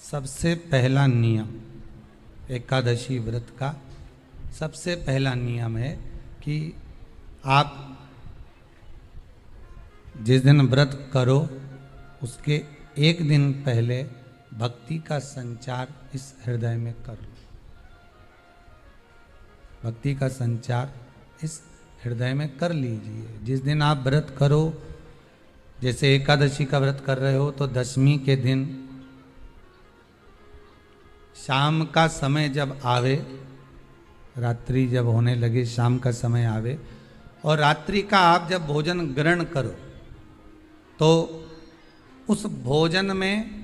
सबसे पहला नियम एकादशी व्रत का सबसे पहला नियम है कि आप जिस दिन व्रत करो उसके एक दिन पहले भक्ति का संचार इस हृदय में कर लो। भक्ति का संचार इस हृदय में कर लीजिए। जिस दिन आप व्रत करो, जैसे एकादशी का व्रत कर रहे हो तो दशमी के दिन शाम का समय जब आवे, रात्रि जब होने लगे, शाम का समय आवे और रात्रि का आप जब भोजन ग्रहण करो तो उस भोजन में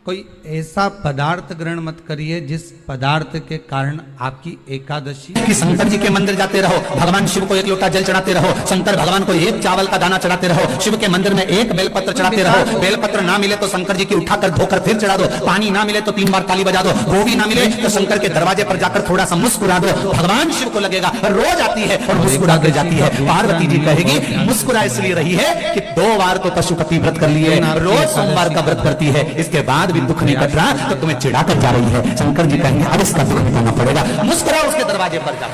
कोई ऐसा पदार्थ ग्रहण मत करिए जिस पदार्थ के कारण आपकी एकादशी कि शंकर जी के मंदिर जाते रहो, भगवान शिव को एक लोटा जल चढ़ाते रहो, शंकर भगवान को एक चावल का दाना चढ़ाते रहो, शिव के मंदिर में एक बेलपत्र चढ़ाते रहो, बेलपत्र ना मिले तो शंकर जी की उठाकर धोकर फिर चढ़ा दो, पानी ना मिले तो 3 बार ताली बजा दो, वो भी ना मिले तो शंकर के दरवाजे पर जाकर थोड़ा सा मुस्कुरा दो। भगवान शिव को लगेगा रोज आती है और मुस्कुरा के जाती है। पार्वती जी कहेगी मुस्कुरा इसलिए रही है कि 2 बार तो पशुपति व्रत कर लिए, रोज सोमवार का व्रत करती है, इसके बाद भी दुख नहीं कट रहा तो तुम्हें चिढ़ा कर जा रही है। शंकर जी कहेंगे अब इसका दुख मिटाना पड़ेगा, मुस्कुरा उसके दरवाजे पर जाओ,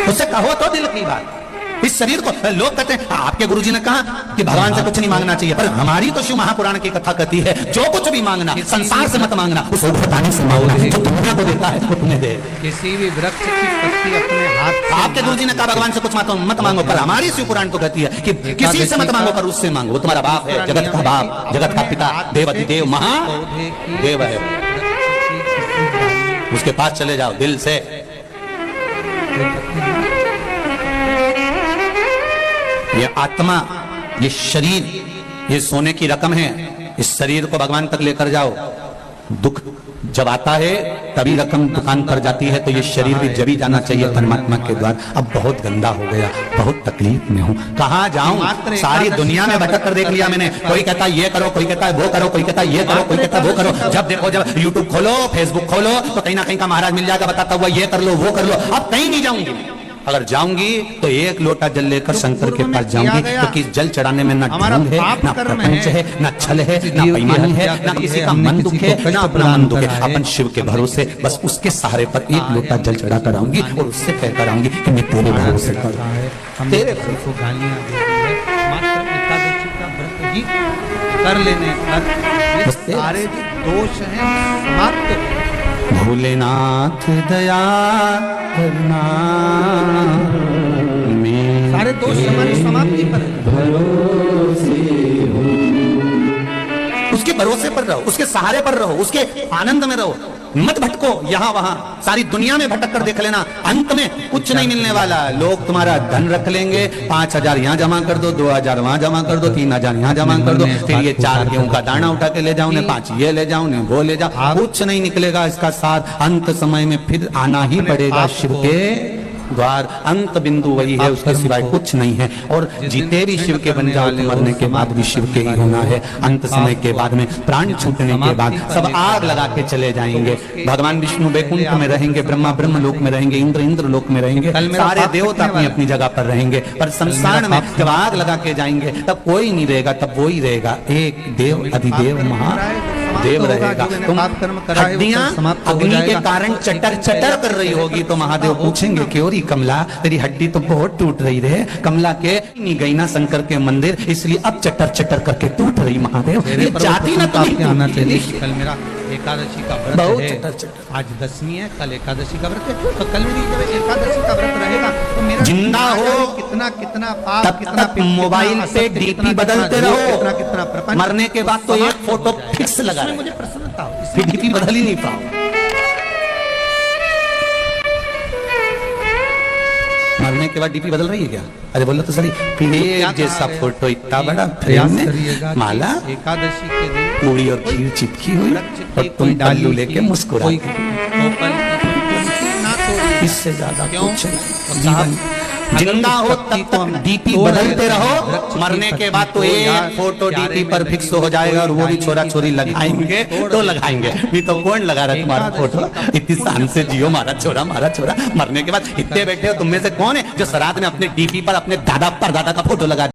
उससे कहो तो दिल की बात। इस शरीर को लोग कहते हैं आपके गुरुजी ने कहा कि भगवान से कुछ नहीं मांगना चाहिए, पर हमारी तो शिव महापुराण की कथा कहती है जो कुछ भी मांगना संसार से मत मांगना, उस भगवान से मांगना, जो दुनिया को देता है वो तुम्हें दे। किसी भी वृक्ष की पत्ती अपने हाथ, आपके गुरुजी ने कहा भगवान से कुछ मत मांगो, पर हमारी शिव पुराण तो कहती है कि किसी से मत मांगो पर उससे मांगो, वो तुम्हारा बाप है, जगत का बाप, जगत का पिता, देवाधिदेव महादेव है, उसके पास चले जाओ दिल से। ये आत्मा, ये शरीर, ये सोने की रकम है, इस शरीर को भगवान तक लेकर जाओ। दुख जब आता है तभी रकम दुकान पर जाती है, तो ये शरीर भी जब ही जाना चाहिए परमात्मा के द्वार। अब बहुत गंदा हो गया, बहुत तकलीफ में हूँ, कहाँ जाऊं, सारी दुनिया में भटक कर देख लिया मैंने। कोई कहता है ये करो, कोई कहता है वो करो, कोई कहता है ये करो, कोई कहता है वो करो। जब देखो, जब यूट्यूब खोलो, फेसबुक खोलो तो कहीं ना कहीं का महाराज मिल जाएगा बताता हुआ ये कर लो वो कर लो। अब कहीं नहीं जाऊंगी, अगर जाऊंगी तो एक लोटा जल लेकर शंकर के पास जाऊंगी, क्योंकि जल चढ़ाने में ना ढंग है, ना प्रपंच है, ना छल है, ना बेईमानी है, ना किसी का मन दुख है, ना अपना मन दुख है। अपन शिव के भरोसे बस उसके सहारे पर एक लोटा जल चढ़ा कर आऊंगी और उससे कहकर आऊंगी कि मैं तेरे भरोसे पर, तेरे को गालियां दे दी है। मात्र एकादशी का व्रत ही कर लेने पर सारे दोष हैं समाप्त। भोलेनाथ दया करना, सारे दोष हमारी समाप्ति पर उसके भरोसे पर रहो, उसके सहारे पर रहो, उसके आनंद में रहो, मत भटको यहाँ वहां। सारी दुनिया में भटक कर देख लेना, अंत में कुछ नहीं मिलने वाला। लोग तुम्हारा धन रख लेंगे, 5000 यहाँ जमा कर दो, 2000 वहां जमा कर दो, 3000 यहाँ जमा कर दो, फिर ये 4 गेहूं का दाना उठा के ले जाओ, 5 ये ले जाओ, वो ले जाओ, कुछ नहीं निकलेगा इसका साथ। अंत समय में फिर आना ही पड़ेगा शिव के द्वार। अंत बिंदु वही है, उसके सिवाय कुछ नहीं है। और जीते भी शिव के बन जाओ तो मरने के बाद भी शिव के ही होना है। अंत समय के बाद में प्राण छूटने के बाद सब आग लगा के चले जाएंगे। भगवान विष्णु वैकुंठ में रहेंगे, ब्रह्मा ब्रह्म लोक में रहेंगे, इंद्र लोक में रहेंगे, सारे देवता अपनी अपनी जगह पर रहेंगे। पर संसार में जब आग लगा के जाएंगे तब कोई नहीं रहेगा, तब वो ही रहेगा, एक देव अधिदेव महादेव रहेगा। तुम हड्डियां अग्नि के कारण चटर चटर कर रही होगी तो महादेव पूछेंगे क्यों कमला तेरी हड्डी तो बहुत टूट रही है। कमला के नहीं गई ना शंकर के मंदिर, इसलिए अब चटर चटर करके टूट रही। महादेव ये जाती ना तुम्हें आना चाहिए। कल मेरा एकादशी का व्रत है, आज दशमी है, कल एकादशी का व्रत है, तो कल मेरी जब एकादशी का व्रत रहेगा तो मेरा जिंदा हो कितना कितना पाप, तब कितना तक मोबाइल पे डीपी बदलते रहो, कितना कितना प्रपंच। मरने के बाद तो एक फोटो फिक्स लगा, मुझे प्रसन्नता हो, फिर डीपी बदल ही नहीं पाओ। मरने के बाद डीपी बदल रही है क्या? अरे बोलो तो सही, फिर जैसा फोटो इतना बड़ा फ्रेम में माला एकादशी के दिन पूरी और खीर चिपकी हुई और तुम डालू लेके मुस्कुरा, इससे ज्यादा कुछ जीवन। जिंदा हो तब तक डीपी बदलते रहो, मरने के बाद तो एक फोटो डीपी पर फिक्स हो जाएगा और वो भी छोरा छोरी लगाएंगे तो लगाएंगे, नहीं तो कौन लगा रहा तुम्हारा फोटो। इतनी शान से जियो मारा छोरा, मरने के बाद इतने बैठे हो, तुम में से कौन है जो श्राद्ध में अपने डीपी पर अपने दादा पर दादा का फोटो लगा